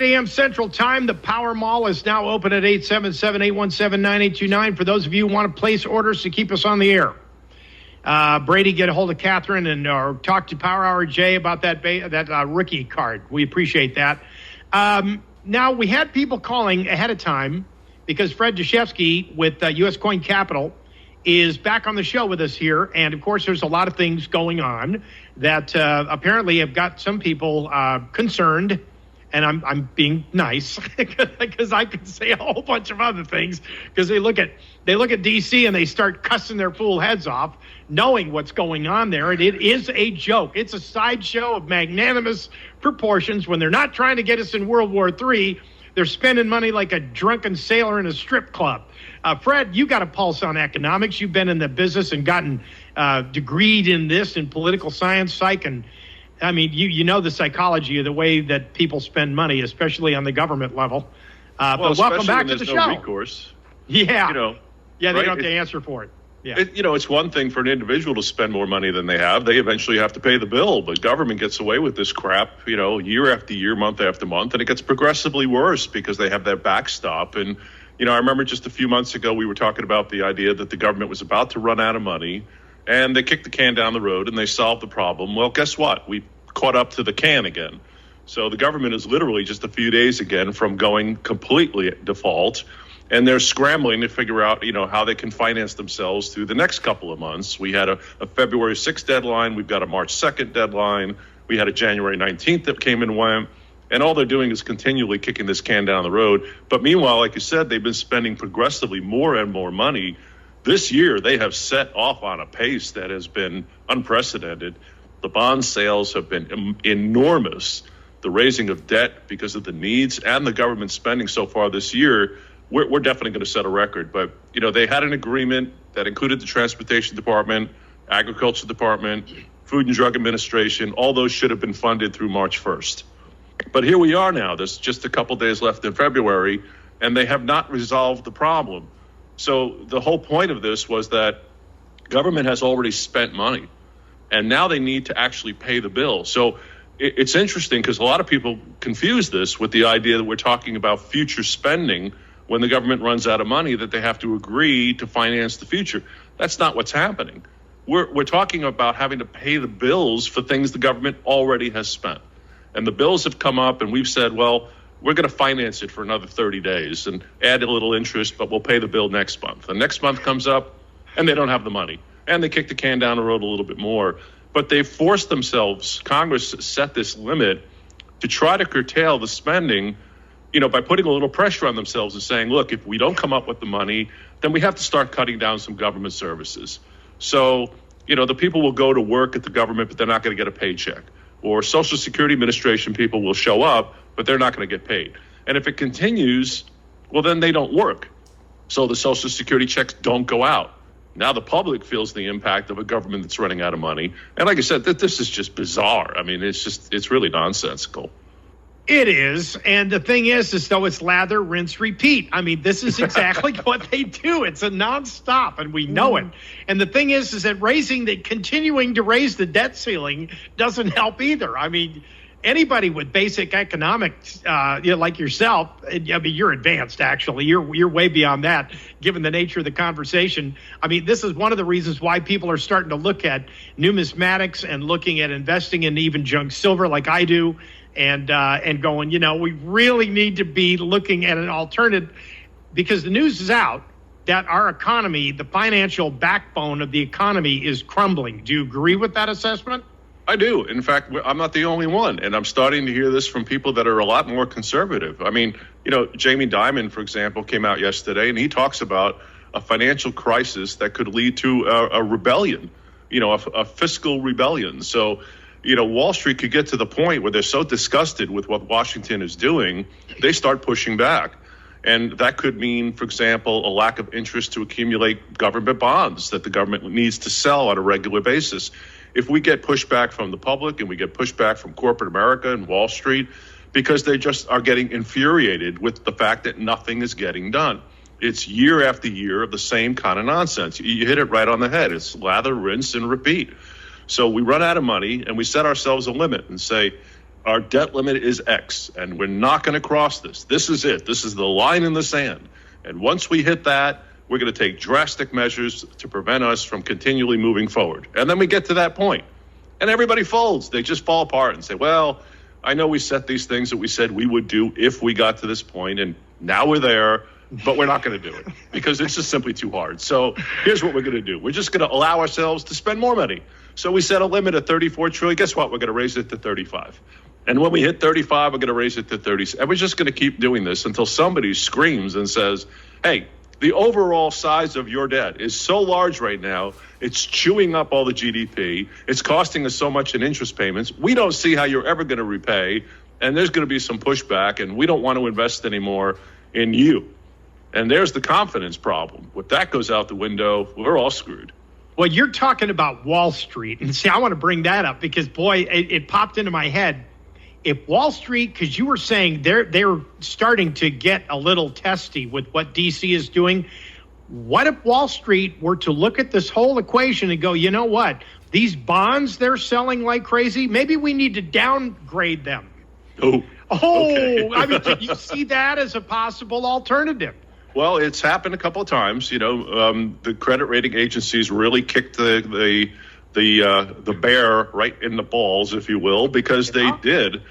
a.m. Central Time. The Power Mall is now open at 877-817-9829 for those of you who want to place orders to keep us on the air. Brady, get a hold of Catherine and talk to Power Hour Jay about that rookie card. We appreciate that. Now, we had people calling ahead of time because Fred Dashevsky with U.S. Coin Capital is back on the show with us here. And, of course, there's a lot of things going on that apparently have got some people concerned. And I'm being nice because I could say a whole bunch of other things because they look at D.C. and they start cussing their fool heads off, knowing what's going on there. And it is a joke. It's a sideshow of magnanimous proportions. When they're not trying to get us in World War III, they're spending money like a drunken sailor in a strip club. Fred, you got a pulse on economics. You've been in the business and gotten degreed in this, in political science, psych, and I mean, you know the psychology of the way that people spend money, especially on the government level. But welcome back to the show. Recourse. Yeah. They right? don't have to answer for it. Yeah. It's one thing for an individual to spend more money than they have. They eventually have to pay the bill, but government gets away with this crap, year after year, month after month, and it gets progressively worse because they have that backstop. And, I remember just a few months ago, we were talking about the idea that the government was about to run out of money. And they kicked the can down the road and they solved the problem. Well, guess what? We caught up to the can again. So the government is literally just a few days again from going completely at default. And they're scrambling to figure out, how they can finance themselves through the next couple of months. We had a February 6th deadline. We've got a March 2nd deadline. We had a January 19th that came and went. And all they're doing is continually kicking this can down the road. But meanwhile, like you said, they've been spending progressively more and more money. This year, they have set off on a pace that has been unprecedented. The bond sales have been enormous. The raising of debt because of the needs and the government spending so far this year, we're definitely going to set a record. But, they had an agreement that included the Transportation Department, Agriculture Department, Food and Drug Administration. All those should have been funded through March 1st. But here we are now. There's just a couple days left in February, and they have not resolved the problem. So the whole point of this was that government has already spent money, and now they need to actually pay the bill. So it's interesting because a lot of people confuse this with the idea that we're talking about future spending when the government runs out of money, that they have to agree to finance the future. That's not what's happening. We're talking about having to pay the bills for things the government already has spent. And the bills have come up, and we've said, well, we're going to finance it for another 30 days and add a little interest, but we'll pay the bill next month. And next month comes up, and they don't have the money. And they kick the can down the road a little bit more. But they've forced themselves, Congress set this limit to try to curtail the spending, by putting a little pressure on themselves and saying, look, if we don't come up with the money, then we have to start cutting down some government services. So, the people will go to work at the government, but they're not going to get a paycheck. Or Social Security Administration people will show up, but they're not going to get paid. And if it continues, well, then they don't work. So the Social Security checks don't go out. Now the public feels the impact of a government that's running out of money. And like I said, this is just bizarre. I mean, it's really nonsensical. It is. And the thing is though it's lather, rinse, repeat. I mean, this is exactly what they do. It's a nonstop, and we know it. And the thing is that continuing to raise the debt ceiling doesn't help either. I mean, anybody with basic economics, like yourself, I mean, you're advanced, actually. You're way beyond that, given the nature of the conversation. I mean, this is one of the reasons why people are starting to look at numismatics and looking at investing in even junk silver like I do, and going, we really need to be looking at an alternative, because the news is out that our economy, the financial backbone of the economy, is crumbling. Do you agree with that assessment? I do. In fact, I'm not the only one. And I'm starting to hear this from people that are a lot more conservative. I mean, Jamie Dimon, for example, came out yesterday and he talks about a financial crisis that could lead to a rebellion, a fiscal rebellion. So, Wall Street could get to the point where they're so disgusted with what Washington is doing, they start pushing back. And that could mean, for example, a lack of interest to accumulate government bonds that the government needs to sell on a regular basis. If we get pushback from the public and we get pushback from corporate America and Wall Street, because they just are getting infuriated with the fact that nothing is getting done. It's year after year of the same kind of nonsense. You hit it right on the head. It's lather, rinse, and repeat. So we run out of money and we set ourselves a limit and say, our debt limit is X, and we're not going to cross this. This is it. This is the line in the sand. And once we hit that, we're going to take drastic measures to prevent us from continually moving forward. And then we get to that point, and everybody folds. They just fall apart and say, well, I know we set these things that we said we would do if we got to this point, and now we're there, but we're not going to do it because it's just simply too hard. So here's what we're going to do. We're just going to allow ourselves to spend more money. So we set a limit of 34 trillion. Guess what? We're going to raise it to 35. And when we hit 35, we're going to raise it to 30. And we're just going to keep doing this until somebody screams and says, hey, the overall size of your debt is so large right now, it's chewing up all the GDP. It's costing us so much in interest payments. We don't see how you're ever going to repay. And there's going to be some pushback. And we don't want to invest anymore in you. And there's the confidence problem. If that goes out the window, we're all screwed. Well, you're talking about Wall Street. And see, I want to bring that up because, boy, it popped into my head. If Wall Street, because you were saying they're starting to get a little testy with what D.C. is doing, what if Wall Street were to look at this whole equation and go, you know what, these bonds they're selling like crazy, maybe we need to downgrade them? Oh, okay. I mean, do you see that as a possible alternative? Well, it's happened a couple of times. You know, the credit rating agencies really kicked the bear right in the balls, if you will, because they did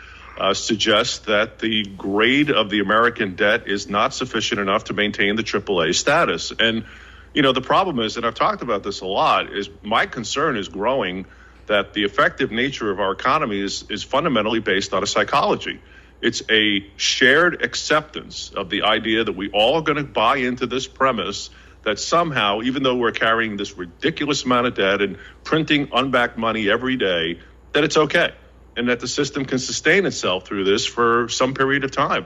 suggest that the grade of the American debt is not sufficient enough to maintain the AAA status. And, you know, the problem is, and I've talked about this a lot, is my concern is growing that the effective nature of our economy is fundamentally based on a psychology. It's a shared acceptance of the idea that we all are going to buy into this premise that somehow, even though we're carrying this ridiculous amount of debt and printing unbacked money every day, that it's okay and that the system can sustain itself through this for some period of time.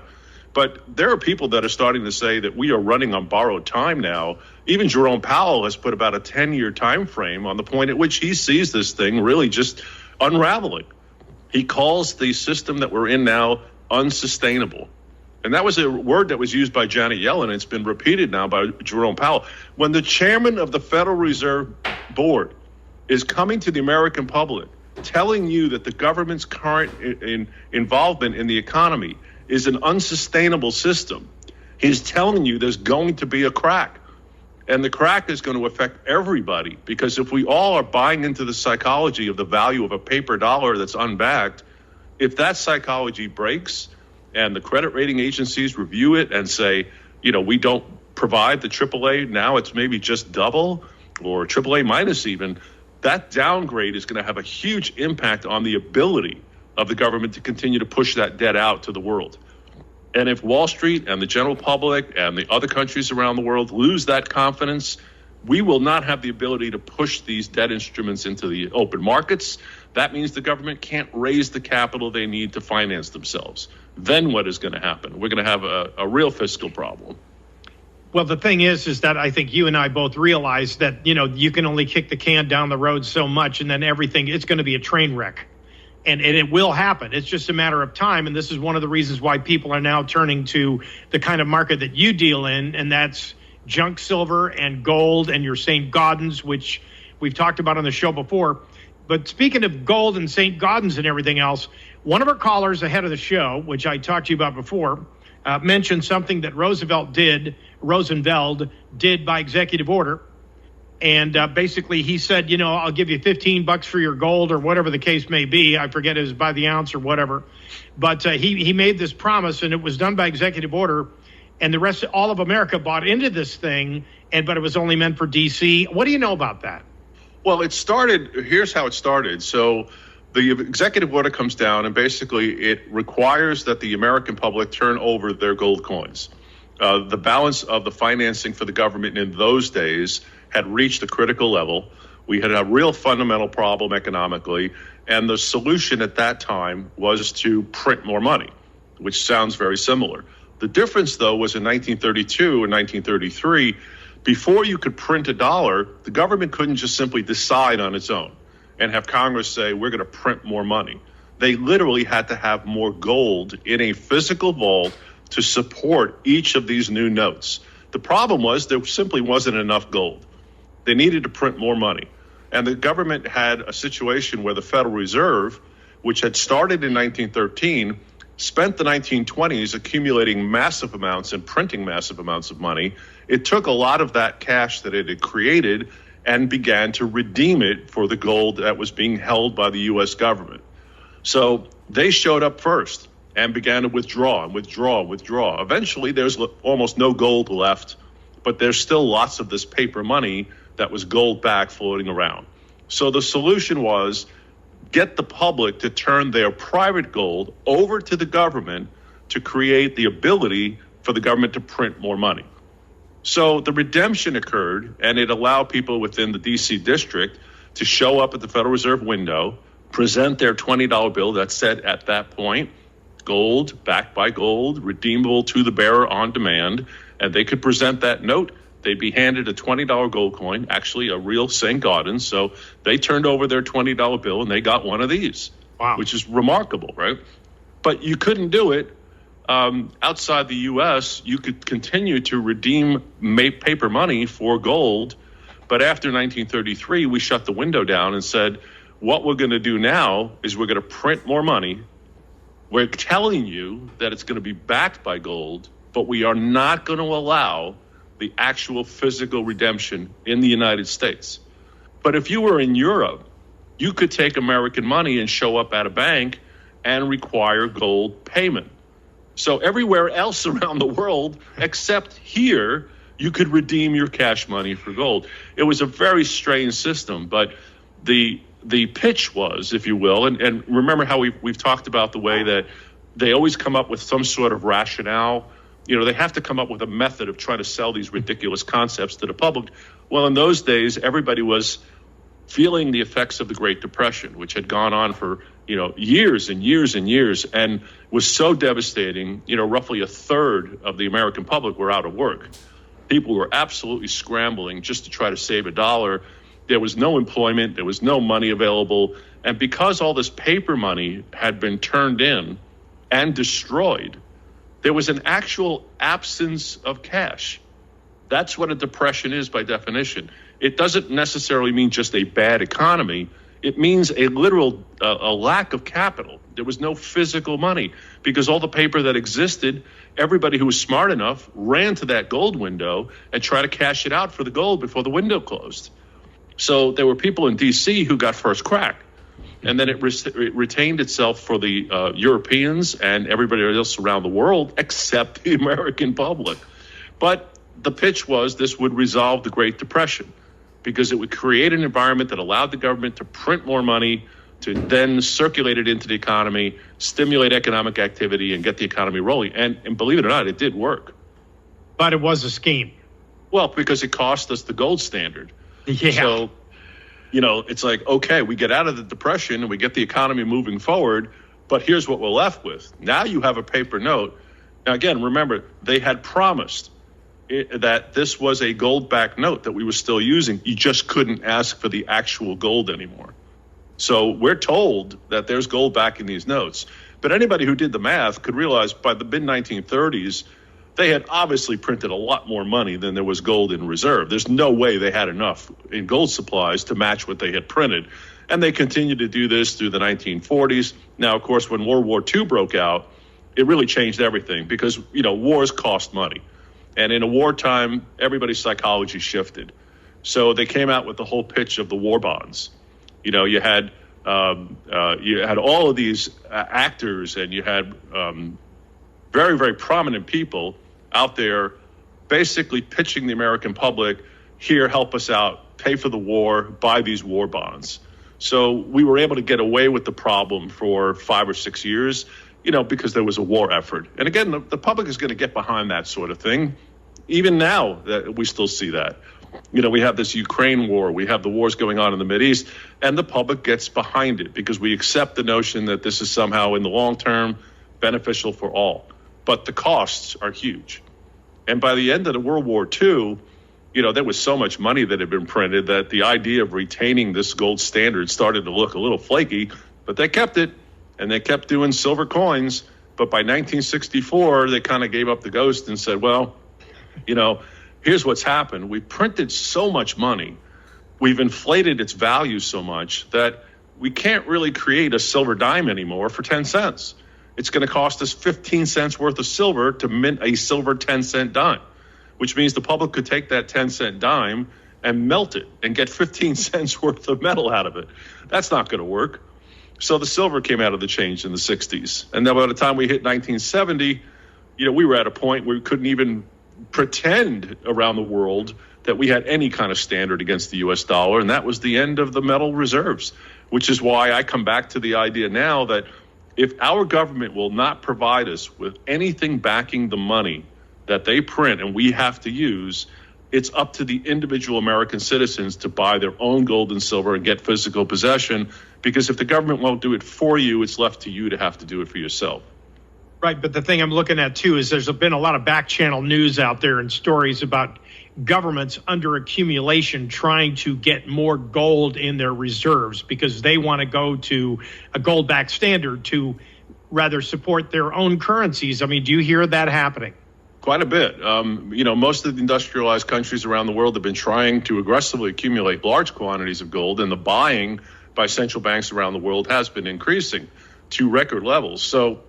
But there are people that are starting to say that we are running on borrowed time now. Even Jerome Powell has put about a 10-year time frame on the point at which he sees this thing really just unraveling. He calls the system that we're in now unsustainable. And that was a word that was used by Janet Yellen. It's been repeated now by Jerome Powell. When the chairman of the Federal Reserve Board is coming to the American public, telling you that the government's current involvement in the economy is an unsustainable system, he's telling you there's going to be a crack. And the crack is going to affect everybody, because if we all are buying into the psychology of the value of a paper dollar that's unbacked, if that psychology breaks and the credit rating agencies review it and say, you know, we don't provide the AAA, now it's maybe just double or AAA minus even, that downgrade is going to have a huge impact on the ability of the government to continue to push that debt out to the world. And if Wall Street and the general public and the other countries around the world lose that confidence, we will not have the ability to push these debt instruments into the open markets. That means the government can't raise the capital they need to finance themselves. Then what is going to happen? We're going to have a real fiscal problem. Well, the thing is that I think you and I both realize that, you know, you can only kick the can down the road so much, and then everything, it's going to be a train wreck. And it will happen. It's just a matter of time. And this is one of the reasons why people are now turning to the kind of market that you deal in, and that's junk silver and gold and your St. Gaudens, which we've talked about on the show before. But speaking of gold and St. Gaudens and everything else, one of our callers ahead of the show, which I talked to you about before, mentioned something that Roosevelt did by executive order. And basically he said, you know, I'll give you $15 for your gold or whatever the case may be. I forget it was by the ounce or whatever. But he made this promise, and it was done by executive order. And the rest, all of America bought into this thing, but it was only meant for D.C. What do you know about that? Well, here's how it started. So the executive order comes down, and basically it requires that the American public turn over their gold coins. The balance of the financing for the government in those days had reached a critical level. We had a real fundamental problem economically, and the solution at that time was to print more money, which sounds very similar. The difference, though, was in 1932 and 1933, before you could print a dollar, the government couldn't just simply decide on its own and have Congress say, we're going to print more money. They literally had to have more gold in a physical vault to support each of these new notes. The problem was there simply wasn't enough gold. They needed to print more money. And the government had a situation where the Federal Reserve, which had started in 1913, spent the 1920s accumulating massive amounts and printing massive amounts of money. It took a lot of that cash that it had created and began to redeem it for the gold that was being held by the U.S. government. So they showed up first and began to withdraw and withdraw and withdraw. Eventually, there's almost no gold left, but there's still lots of this paper money that was gold back floating around. So the solution was get the public to turn their private gold over to the government to create the ability for the government to print more money. So the redemption occurred, and it allowed people within the D.C. district to show up at the Federal Reserve window, present their $20 bill that said at that point, gold, backed by gold, redeemable to the bearer on demand, and they could present that note. They'd be handed a $20 gold coin, actually a real St. Gaudens. So they turned over their $20 bill and they got one of these, wow, which is remarkable, right? But you couldn't do it outside the U.S. You could continue to redeem paper money for gold. But after 1933, we shut the window down and said, what we're going to do now is we're going to print more money. We're telling you that it's going to be backed by gold, but we are not going to allow the actual physical redemption in the United States. But if you were in Europe, you could take American money and show up at a bank and require gold payment. So everywhere else around the world, except here, you could redeem your cash money for gold. It was a very strange system, but the pitch was, if you will, and remember how we've talked about the way that they always come up with some sort of rationale. You know, they have to come up with a method of trying to sell these ridiculous concepts to the public. Well, in those days, everybody was feeling the effects of the Great Depression, which had gone on for, years and years and years, and was so devastating. Roughly a third of the American public were out of work. People were absolutely scrambling just to try to save a dollar. There was no employment. There was no money available. And because all this paper money had been turned in and destroyed, there was an actual absence of cash. That's what a depression is by definition. It doesn't necessarily mean just a bad economy. It means a literal a lack of capital. There was no physical money because all the paper that existed, everybody who was smart enough ran to that gold window and tried to cash it out for the gold before the window closed. So there were people in D.C. who got first crack. And then it retained itself for the Europeans and everybody else around the world except the American public. But the pitch was this would resolve the Great Depression because it would create an environment that allowed the government to print more money, to then circulate it into the economy, stimulate economic activity, and get the economy rolling. And believe it or not, it did work. But it was a scheme. Well, because it cost us the gold standard. Yeah. So, it's like, okay, we get out of the depression and we get the economy moving forward, but here's what we're left with. Now you have a paper note. Now, again, remember, they had promised that this was a gold-backed note that we were still using. You just couldn't ask for the actual gold anymore. So we're told that there's gold backing these notes. But anybody who did the math could realize by the mid-1930s, they had obviously printed a lot more money than there was gold in reserve. There's no way they had enough in gold supplies to match what they had printed. And they continued to do this through the 1940s. Now, of course, when World War II broke out, it really changed everything because, wars cost money. And in a wartime, everybody's psychology shifted. So they came out with the whole pitch of the war bonds. You had all of these actors and you had very, very prominent people out there basically pitching the American public, here, help us out, pay for the war, buy these war bonds. So we were able to get away with the problem for 5 or 6 years, because there was a war effort. And again, the public is going to get behind that sort of thing. Even now, that we still see that. We have this Ukraine war, we have the wars going on in the Mideast, and the public gets behind it because we accept the notion that this is somehow in the long term beneficial for all. But the costs are huge. And by the end of the World War II, there was so much money that had been printed that the idea of retaining this gold standard started to look a little flaky, but they kept it, and they kept doing silver coins. But by 1964, they kind of gave up the ghost and said, well, here's what's happened. We printed so much money. We've inflated its value so much that we can't really create a silver dime anymore for 10 cents. It's going to cost us 15 cents worth of silver to mint a silver 10-cent dime, which means the public could take that 10-cent dime and melt it and get 15 cents worth of metal out of it. That's not going to work. So the silver came out of the change in the 60s. And then by the time we hit 1970, we were at a point where we couldn't even pretend around the world that we had any kind of standard against the U.S. dollar. And that was the end of the metal reserves, which is why I come back to the idea now that if our government will not provide us with anything backing the money that they print and we have to use, it's up to the individual American citizens to buy their own gold and silver and get physical possession, because if the government won't do it for you, it's left to you to have to do it for yourself. Right, but the thing I'm looking at, too, is there's been a lot of back-channel news out there and stories about governments under accumulation trying to get more gold in their reserves because they want to go to a gold-backed standard to rather support their own currencies. I mean, do you hear that happening? Quite a bit. Most of the industrialized countries around the world have been trying to aggressively accumulate large quantities of gold, and the buying by central banks around the world has been increasing to record levels. So,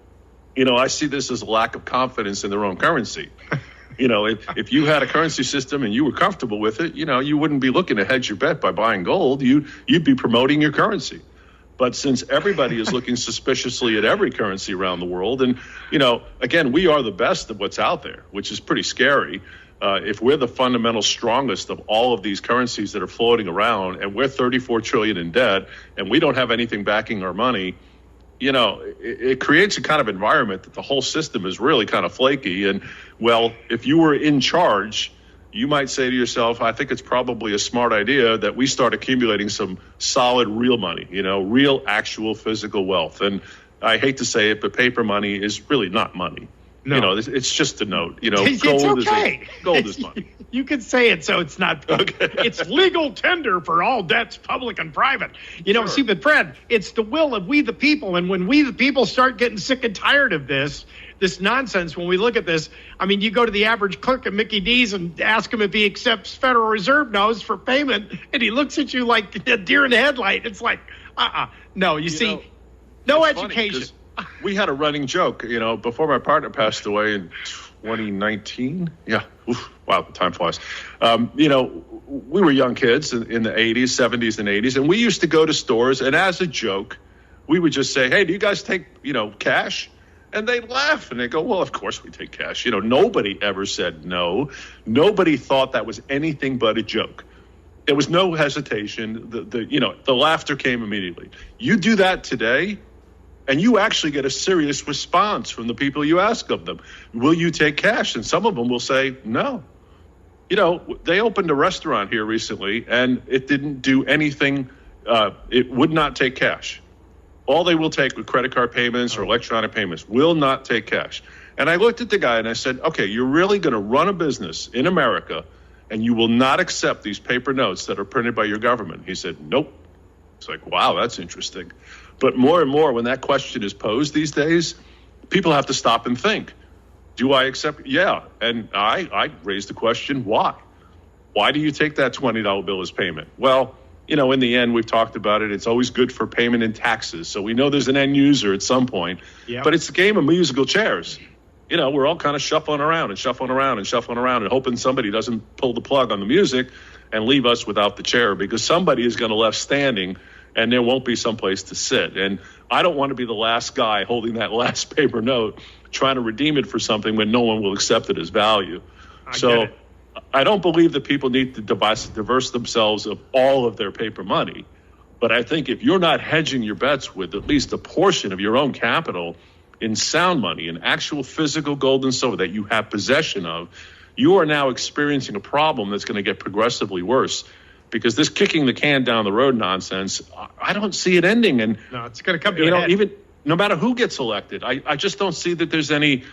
I see this as a lack of confidence in their own currency. If you had a currency system and you were comfortable with it, you wouldn't be looking to hedge your bet by buying gold. You'd be promoting your currency. But since everybody is looking suspiciously at every currency around the world, and, again, we are the best of what's out there, which is pretty scary. If we're the fundamental strongest of all of these currencies that are floating around, and we're 34 trillion in debt, and we don't have anything backing our money, it creates a kind of environment that the whole system is really kind of flaky. And, well, if you were in charge, you might say to yourself, I think it's probably a smart idea that we start accumulating some solid real money, real actual physical wealth. And I hate to say it, but paper money is really not money. No. It's just a note. Gold okay. Gold is money. You can say it so it's not. Okay. It's legal tender for all debts, public and private. Sure. See, but Fred, it's the will of we the people. And when we the people start getting sick and tired of this nonsense, when we look at this, I mean, you go to the average clerk at Mickey D's and ask him if he accepts Federal Reserve notes for payment, and he looks at you like a deer in the headlight. It's like, no, you see, no education. We had a running joke, before my partner passed away in 2019. Yeah. Oof, wow, time flies. We were young kids in the 80s, 70s, and 80s, and we used to go to stores, and as a joke, we would just say, hey, do you guys take, cash? And they'd laugh, and they'd go, well, of course we take cash. Nobody ever said no. Nobody thought that was anything but a joke. There was no hesitation. The laughter came immediately. You do that today, and you actually get a serious response from the people you ask of them. Will you take cash? And some of them will say no. They opened a restaurant here recently, and it didn't do anything. It would not take cash. All they will take with credit card payments or electronic payments, will not take cash. And I looked at the guy and I said, okay, you're really going to run a business in America and you will not accept these paper notes that are printed by your government? He said, nope. It's like, wow, that's interesting. But more and more, when that question is posed these days, people have to stop and think. Do I accept? Yeah. And I raised the question, why? Why do you take that $20 bill as payment? Well, in the end, we've talked about it. It's always good for payment and taxes. So we know there's an end user at some point. Yep. But it's a game of musical chairs. We're all kind of shuffling around and hoping somebody doesn't pull the plug on the music and leave us without the chair, because somebody is going to left standing and there won't be someplace to sit. And I don't want to be the last guy holding that last paper note, trying to redeem it for something when no one will accept it as value. I don't believe that people need to diverse themselves of all of their paper money. But I think if you're not hedging your bets with at least a portion of your own capital in sound money, in actual physical gold and silver that you have possession of, you are now experiencing a problem that's going to get progressively worse. Because this kicking the can down the road nonsense, I don't see it ending. And no, it's going to come to an end. Even no matter who gets elected, I just don't see that there's any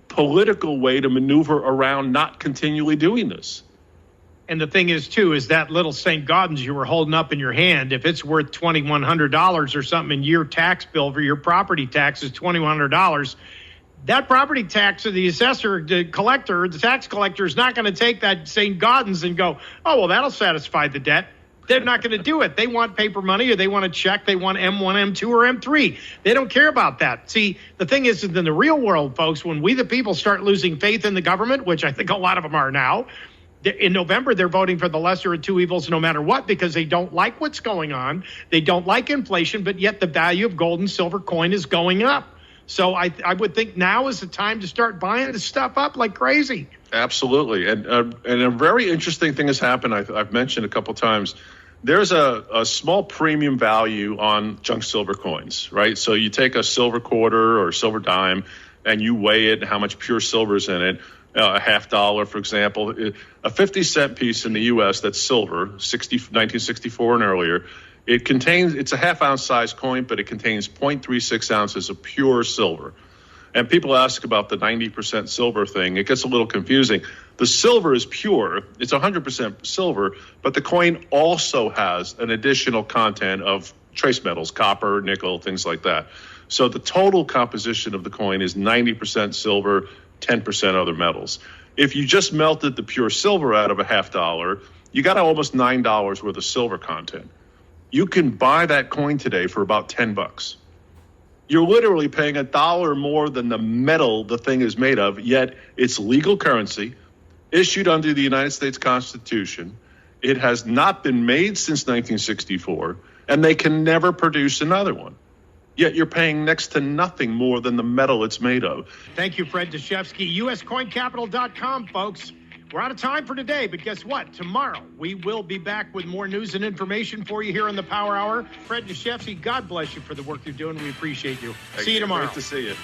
political way to maneuver around not continually doing this. And the thing is, too, is that little St. Gaudens you were holding up in your hand, if it's worth $2,100 or something, and your tax bill for your property tax is $2,100, that property tax or the assessor, the collector, the tax collector is not going to take that St. Gaudens and go, oh, well, that'll satisfy the debt. They're not going to do it. They want paper money, or they want a check. They want M1, M2, or M3. They don't care about that. See, the thing is, in the real world, folks, when we the people start losing faith in the government, which I think a lot of them are now, in November, they're voting for the lesser of two evils no matter what, because they don't like what's going on. They don't like inflation, but yet the value of gold and silver coin is going up. So I would think now is the time to start buying this stuff up like crazy. Absolutely. And a very interesting thing has happened. I've mentioned a couple times. There's a small premium value on junk silver coins, right? So you take a silver quarter or silver dime and you weigh it, how much pure silver is in it. A $50, for example, a 50-cent piece in the U.S. that's silver, 1964 and earlier. It's a half-ounce size coin, but it contains 0.36 ounces of pure silver. And people ask about the 90% silver thing. It gets a little confusing. The silver is pure. It's 100% silver, but the coin also has an additional content of trace metals, copper, nickel, things like that. So the total composition of the coin is 90% silver, 10% other metals. If you just melted the pure silver out of a $50, you got almost $9 worth of silver content. You can buy that coin today for about $10. You're literally paying $1 more than the metal the thing is made of, yet it's legal currency, issued under the United States Constitution. It has not been made since 1964, and they can never produce another one. Yet you're paying next to nothing more than the metal it's made of. Thank you, Fred Dashevsky. USCoinCapital.com, folks. We're out of time for today, but guess what? Tomorrow, we will be back with more news and information for you here on the Power Hour. Fred Dashevsky, God bless you for the work you're doing. We appreciate you. See you tomorrow. Great to see you.